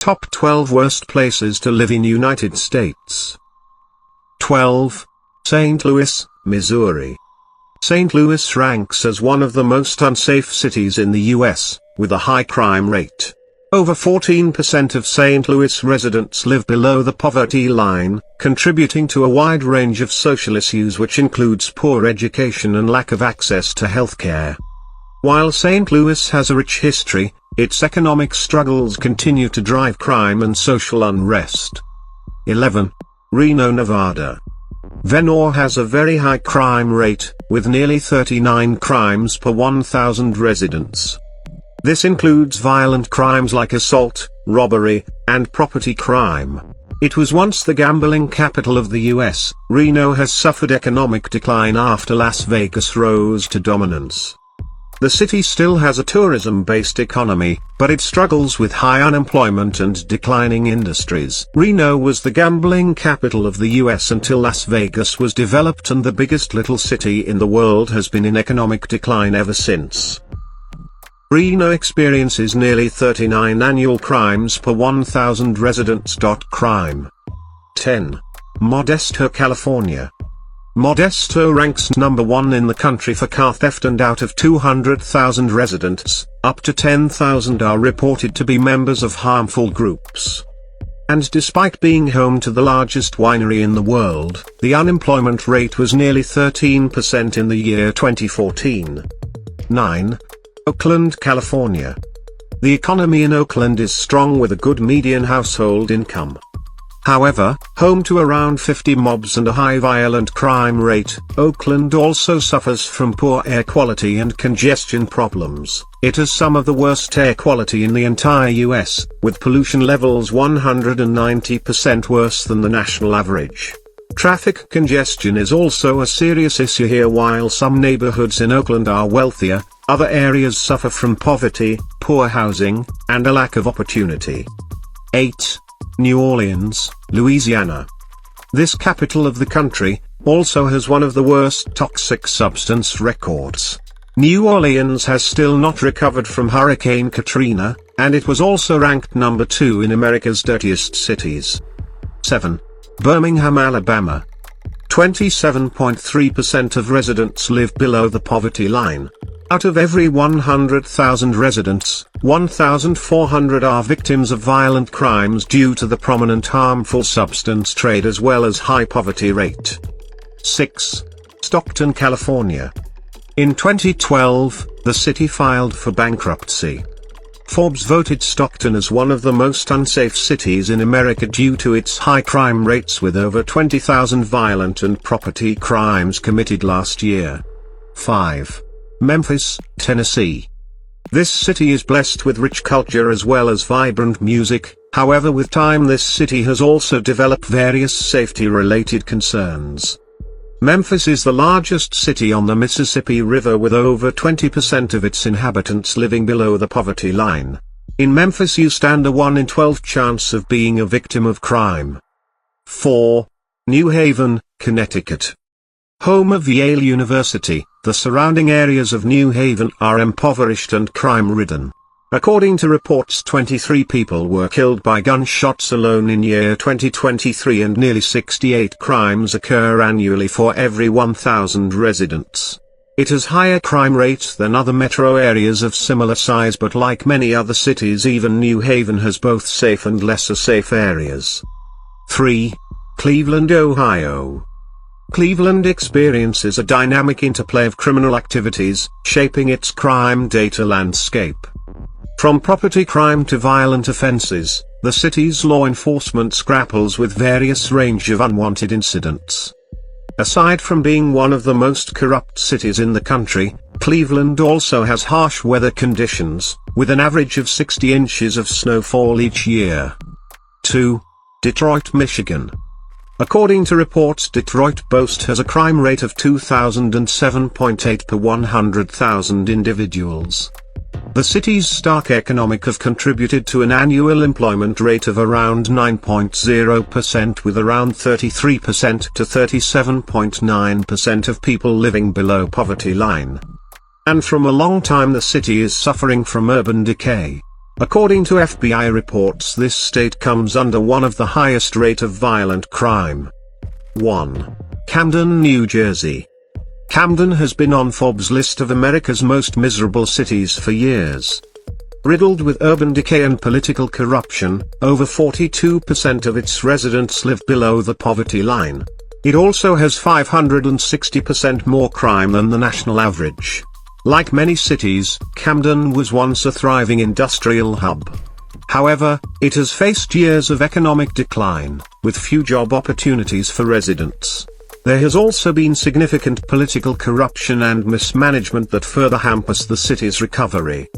Top 12 worst places to live in United States. 12. St. Louis, Missouri. St. Louis ranks as one of the most unsafe cities in the U.S., with a high crime rate. Over 14% of St. Louis residents live below the poverty line, contributing to a wide range of social issues which includes poor education and lack of access to health care. While St. Louis has a rich history, its economic struggles continue to drive crime and social unrest. 11. Reno, Nevada. Reno has a very high crime rate, with nearly 39 crimes per 1,000 residents. This includes violent crimes like assault, robbery, and property crime. It was once the gambling capital of the U.S., Reno has suffered economic decline after Las Vegas rose to dominance. The city still has a tourism-based economy, but it struggles with high unemployment and declining industries. Reno was the gambling capital of the US until Las Vegas was developed, and the biggest little city in the world has been in economic decline ever since. Reno experiences nearly 39 annual crimes per 1,000 residents. Crime. 10. Modesto, California. Modesto ranks number 1 in the country for car theft, and out of 200,000 residents, up to 10,000 are reported to be members of harmful groups. And despite being home to the largest winery in the world, the unemployment rate was nearly 13% in the year 2014. 9. Oakland, California. The economy in Oakland is strong with a good median household income. However, home to around 50 mobs and a high violent crime rate, Oakland also suffers from poor air quality and congestion problems. It has some of the worst air quality in the entire US, with pollution levels 190% worse than the national average. Traffic congestion is also a serious issue here. While some neighborhoods in Oakland are wealthier, other areas suffer from poverty, poor housing, and a lack of opportunity. 8. New Orleans, Louisiana. This capital of the country also has one of the worst toxic substance records. New Orleans has still not recovered from Hurricane Katrina, and it was also ranked number 2 in America's dirtiest cities. 7. Birmingham, Alabama. 27.3% of residents live below the poverty line. Out of every 100,000 residents, 1,400 are victims of violent crimes due to the prominent harmful substance trade as well as high poverty rate. 6. Stockton, California. In 2012, the city filed for bankruptcy. Forbes voted Stockton as one of the most unsafe cities in America due to its high crime rates, with over 20,000 violent and property crimes committed last year. 5. Memphis, Tennessee. This city is blessed with rich culture as well as vibrant music. However, with time this city has also developed various safety-related concerns. Memphis is the largest city on the Mississippi River, with over 20% of its inhabitants living below the poverty line. In Memphis you stand a 1 in 12 chance of being a victim of crime. 4. New Haven, Connecticut. Home of Yale University, the surrounding areas of New Haven are impoverished and crime-ridden. According to reports, 23 people were killed by gunshots alone in year 2023, and nearly 68 crimes occur annually for every 1,000 residents. It has higher crime rates than other metro areas of similar size, but like many other cities, even New Haven has both safe and lesser safe areas. 3. Cleveland, Ohio. Cleveland experiences a dynamic interplay of criminal activities, shaping its crime data landscape. From property crime to violent offenses, the city's law enforcement grapples with various range of unwanted incidents. Aside from being one of the most corrupt cities in the country, Cleveland also has harsh weather conditions, with an average of 60 inches of snowfall each year. 2. Detroit, Michigan. According to reports, Detroit has a crime rate of 2007.8 per 100,000 individuals. The city's stark economic have contributed to an annual employment rate of around 9.0%, with around 33% to 37.9% of people living below poverty line. And from a long time the city is suffering from urban decay. According to FBI reports, this state comes under one of the highest rate of violent crime. 1. Camden, New Jersey. Camden has been on Forbes' list of America's most miserable cities for years. Riddled with urban decay and political corruption, over 42% of its residents live below the poverty line. It also has 560% more crime than the national average. Like many cities, Camden was once a thriving industrial hub. However, it has faced years of economic decline, with few job opportunities for residents. There has also been significant political corruption and mismanagement that further hampers the city's recovery.